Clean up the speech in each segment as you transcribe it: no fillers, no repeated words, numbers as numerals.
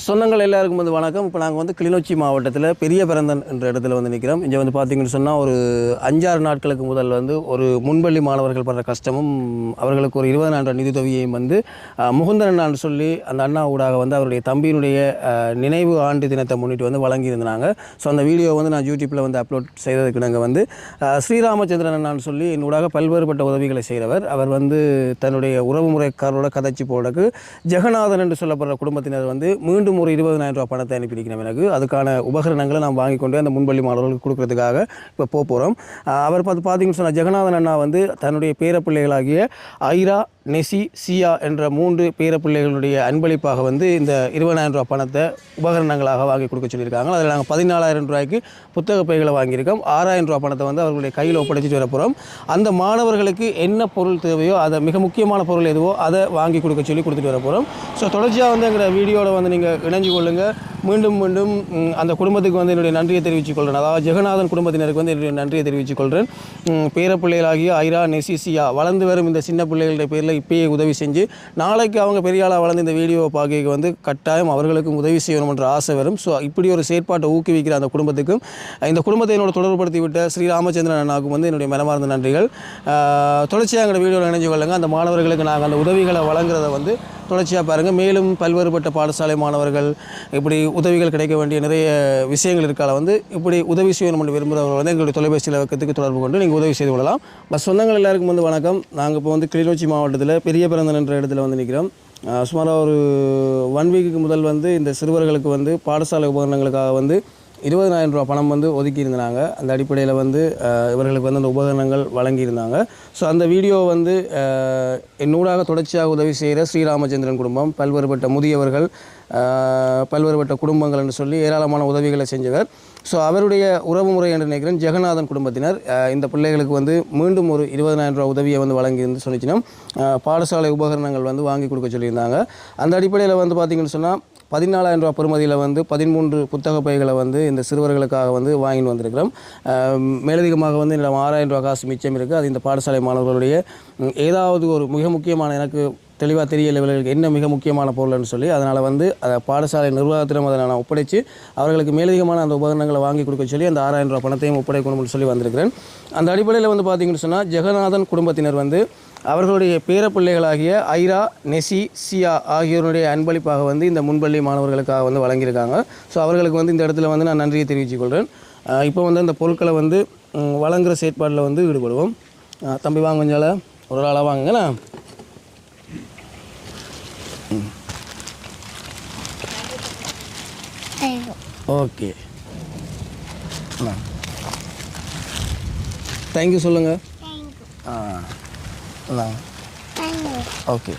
சொந்தங்கள் எல்லாருக்கும் வந்து வணக்கம். இப்போ நாங்கள் வந்து கிளிநொச்சி மாவட்டத்தில் பெரிய பரந்தன் என்ற இடத்துல வந்து நிற்கிறோம். இங்கே வந்து பார்த்தீங்கன்னு சொன்னால் ஒரு 5-6 நாட்களுக்கு முதல் வந்து ஒரு முன்பள்ளி மாணவர்கள் படுற கஷ்டமும் அவர்களுக்கு ஒரு 20,000 நிதியுதவியையும் வந்து முகுந்தன் அண்ணான்னு சொல்லி அந்த அண்ணா ஊடாக வந்து அவருடைய தம்பியினுடைய நினைவு ஆண்டு தினத்தை முன்னிட்டு வந்து வழங்கியிருந்தாங்க. ஸோ அந்த வீடியோ வந்து நான் யூடியூப்பில் வந்து அப்லோட் செய்ததுக்கு நாங்கள் வந்து ஸ்ரீராமச்சந்திரன் அண்ணான்னு சொல்லி என்னூடாக பல்வேறுபட்ட உதவிகளை செய்கிறவர். அவர் வந்து தன்னுடைய உறவுமுறைக்காரோட கதைச்சி போடக்கு ஜெகநாதன் என்று சொல்லப்படுற குடும்பத்தினர் வந்து மீண்டும் ஒரு 20,000 ரூபா பணத்தை அனுப்பியிருக்கிறோம். எனக்கு அதுக்கான உபகரணங்களை நான் வாங்கி கொண்டு அந்த முன்பள்ளி மாணவர்களுக்கு கொடுக்கறதுக்காக இப்போ போகிறோம். அவர் பார்த்தீங்கன்னு சொன்னால் ஜெகநாதன் அண்ணா வந்து தன்னுடைய பேரப்பிள்ளைகளாகிய ஐரா, நெசி, சியா என்ற 3 பேரப்பிள்ளைகளுடைய அன்பளிப்பாக வந்து இந்த 20,000 ரூபா பணத்தை உபகரணங்களாக வாங்கி கொடுக்க சொல்லியிருக்காங்க. அதில் நாங்கள் 14,000 ரூபாய்க்கு புத்தக பைகளை வாங்கியிருக்கோம். 6,000 ரூபா பணத்தை வந்து அவர்களுடைய கையில் ஒப்படைச்சிட்டு வர போகிறோம். அந்த மாணவர்களுக்கு என்ன பொருள் தேவையோ அதை மிக முக்கியமான பொருள் எதுவோ அதை வாங்கி கொடுக்க சொல்லி கொடுத்துட்டு வர போகிறோம். ஸோ தொடர்ச்சியாக வந்து எங்களோட வீடியோவில் வந்து நீங்கள் இணைஞ்சு கொள்ளுங்கள். மீண்டும் அந்த குடும்பத்துக்கு வந்து என்னுடைய நன்றியை தெரிவித்துக் கொள்கிறேன். அதாவது ஜெகநாதன் குடும்பத்தினருக்கு வந்து என்னுடைய நன்றியை தெரிவித்துக் கொள்கிறேன். பேரப்பிள்ளைகளாகிய ஐரா, நெசி, சியா வளர்ந்து வரும் இந்த சின்ன பிள்ளைகளுடைய பேரில் இப்பயே உதவி செஞ்சு நாளைக்கு அவங்க பெரிய ஆளாக வளர்ந்து இந்த வீடியோவை பார்க்க வந்து கட்டாயம் அவர்களுக்கும் உதவி செய்யணும்ன்ற ஆசை வரும். ஸோ இப்படி ஒரு செயற்பாட்டை ஊக்குவிக்கிற அந்த குடும்பத்துக்கும் இந்த குடும்பத்தை என்னோட தொடர்புபடுத்தி விட்ட ஸ்ரீராமச்சந்திரன் அண்ணாவுக்கும் வந்து என்னுடைய மனமார்ந்த நன்றிகள். தொடர்ச்சியாக எங்களோட வீடியோவில் இணைஞ்சு கொள்ளுங்கள். அந்த மாணவர்களுக்கு நாங்கள் அந்த உதவிகளை வழங்குறத வந்து தொடர்ச்சியாக பாருங்கள். மேலும் பல்வேறுபட்ட பாடசாலை மாணவர்கள் இப்படி உதவிகள் கிடைக்க வேண்டிய நிறைய விஷயங்கள் இருக்கால வந்து இப்படி உதவி செய்யணும் என்று விரும்புகிறவர்கள் வந்து எங்களுடைய தொலைபேசி இலக்கத்துக்கு தொடர்பு கொண்டு நீங்கள் உதவி செய்து கொள்ளலாம். பஸ் சொந்தங்கள் எல்லாருக்கும் வந்து வணக்கம். நாங்கள் இப்போ வந்து கிளிநொச்சி மாவட்டத்தில் பெரிய பரந்தன் என்ற இடத்துல வந்து நிற்கிறோம். சுமாராக ஒரு 1 வீக்குக்கு முதல் வந்து இந்த சிறுவர்களுக்கு வந்து பாடசாலை உபகரணங்களுக்காக வந்து 20,000 ரூபா பணம் வந்து ஒதுக்கியிருந்தாங்க. அந்த அடிப்படையில் வந்து இவர்களுக்கு வந்து அந்த உபகரணங்கள் வழங்கியிருந்தாங்க. ஸோ அந்த வீடியோ வந்து என்னூடாக தொடர்ச்சியாக உதவி செய்கிற ஸ்ரீராமச்சந்திரன் குடும்பம், பல்வேறுபட்ட முதியவர்கள், பல்வேறுபட்ட குடும்பங்கள் என்று சொல்லி ஏராளமான உதவிகளை செஞ்சவர். ஸோ அவருடைய உறவுமுறை என்று நினைக்கிறேன் ஜெகநாதன் குடும்பத்தினர் இந்த பிள்ளைகளுக்கு வந்து மீண்டும் ஒரு 20,000 ரூபா உதவியை வந்து வழங்கியிருந்து சொல்லிச்சுன்னா பாடசாலை உபகரணங்கள் வந்து வாங்கி கொடுக்க சொல்லியிருந்தாங்க. அந்த அடிப்படையில் வந்து பார்த்திங்கன்னு சொன்னால் 14,000 ரூபா பெறுமதியில் வந்து 13 புத்தக பைகளை வந்து இந்த சிறுவர்களுக்காக வந்து வாங்கிட்டு வந்திருக்கிறோம். மேலதிகமாக வந்து இந்த 6,000 ரூபா காசு மிச்சம் இருக்குது. அது இந்த பாடசாலை மாணவர்களுடைய ஏதாவது ஒரு மிக முக்கியமான எனக்கு தெளிவாக தெரியல இவர்களுக்கு என்ன மிக முக்கியமான பொருள்னு சொல்லி அதனால் வந்து அதை பாடசாலை நிர்வாகத்திடம் அதை நான் ஒப்படைச்சு அவர்களுக்கு மேலதிகமான அந்த உபகரணங்களை வாங்கி கொடுக்க சொல்லி அந்த 6,000 ரூபா பணத்தையும் ஒப்படைக்கணும்னு சொல்லி வந்திருக்கிறேன். அந்த அடிப்படையில் வந்து பார்த்திங்கன்னு சொன்னால் ஜெகநாதன் குடும்பத்தினர் வந்து அவர்களுடைய பேரப்பிள்ளைகளாகிய ஐரா, நெசி, சியா ஆகியோருடைய அன்பளிப்பாக வந்து இந்த முன்பள்ளி மாணவர்களுக்காக வந்து வழங்கியிருக்காங்க. ஸோ அவர்களுக்கு வந்து இந்த இடத்துல வந்து நான் நன்றியை தெரிவித்துக் கொள்கிறேன். இப்போ வந்து அந்த பொருட்களை வந்து வழங்குகிற செயற்பாட்டில் வந்து ஈடுபடுவோம். தம்பி வாங்க கொஞ்சால ஒரு ஆளாக வாங்குங்களா. ஓகே, தேங்க்யூ சொல்லுங்கள். ஓகே,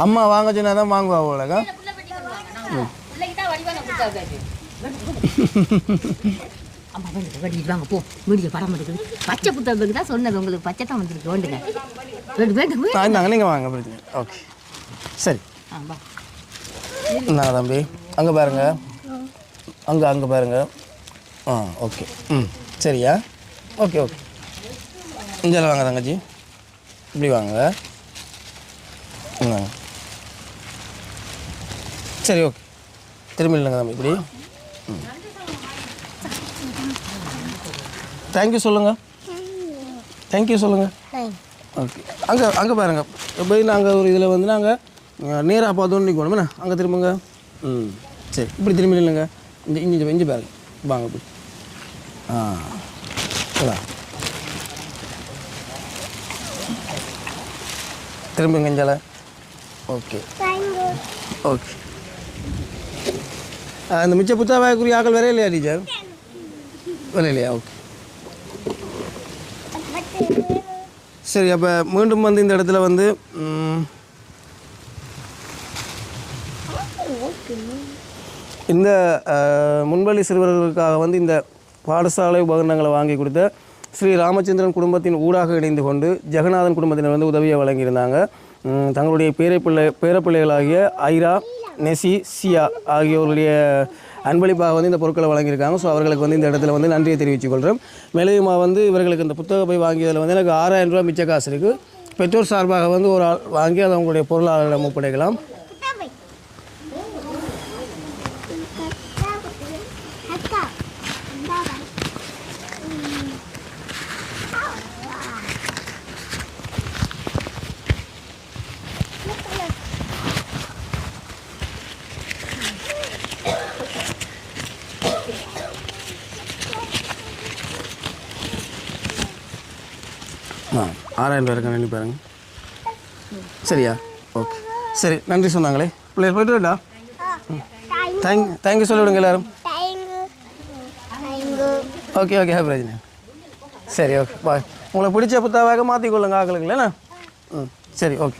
அம்மா வாங்க சொன்னா தான் வாங்குவா போலக்கா. வாங்க போ, மீடிய படம் எடுக்குது. பச்சை புத்தகத்துக்கு தான் சொன்னது, உங்களுக்கு பச்சை தான் வந்துருக்கு. வேண்டுங்க நீங்கள் வாங்க பிரச்சனை. ஓகே சரி, என்ன தம்பி அங்கே பாருங்க, அங்கே பாருங்க. ஓகே, சரியா, ஓகே ஓகே. இங்கே வாங்க தங்கச்சி, இப்படி வாங்க. சரி ஓகே, திரும்பி இல்லைங்க தம்பி இப்படி. தேங்க்யூ சொல்லுங்கள். தேங்க்யூ சொல்லுங்கள். ஓகே, அங்கே பாருங்கள். எப்படி நாங்கள் ஒரு இதில் வந்து நாங்கள் நேராக பார்த்தோன்னு நிற்கணுமே, அங்கே திரும்புங்க. சரி, இப்படி திரும்பி இல்லைங்க. இஞ்சி பாருங்க, வாங்க இப்படி. திரும்புங்க இஞ்சால. Okay okay. அந்த மிச்ச புத்தகக்குரிய ஆக்கள் வேற இல்லையா டீச்சர்? வேற இல்லையா? ஓகே சரி. அப்போ மீண்டும் வந்து இந்த இடத்துல வந்து இந்த முன்பள்ளி சிறுவர்களுக்காக வந்து இந்த பாடசாலை உபகரணங்களை வாங்கி கொடுத்த ஸ்ரீ ராமச்சந்திரன் குடும்பத்தின் ஊடாக இணைந்து கொண்டு ஜெகநாதன் குடும்பத்தினர் வந்து உதவியை வழங்கியிருந்தாங்க. தங்களுடைய பேரப்பிள்ளைகளாகிய ஐரா, நெசி, சியா ஆகியோருடைய அன்பளிப்பாக வந்து இந்த பொருட்களை வழங்கியிருக்காங்க. ஸோ அவர்களுக்கு வந்து இந்த இடத்துல வந்து நன்றியை தெரிவித்துக் கொள்கிறோம். மேலும் வந்து இவர்களுக்கு இந்த புத்தக பை வாங்கியதில் வந்து எனக்கு 6,000 ரூபா மிச்ச காசு இருக்குது. பெற்றோர் சார்பாக வந்து ஒரு ஆள் வாங்கி அதை உங்களுடைய பொருளாளரிடம் ஒப்படைக்கலாம். ஆ 6000 ரூபா இருக்க நினைப்பாருங்க. சரியா? ஓகே சரி, நன்றி சொன்னாங்களே பிள்ளைகள் போய்ட்டு வரடா. தேங்க்யூ சொல்லிவிடுங்க எல்லாரும். Okay okay happy Rajini. சரி ஓகே பாய். உங்களை பிடிச்ச புத்தாவாக மாற்றிக்கொள்ளுங்க ஆக்களுக்கு இல்லைண்ணா. ம் சரி ஓகே.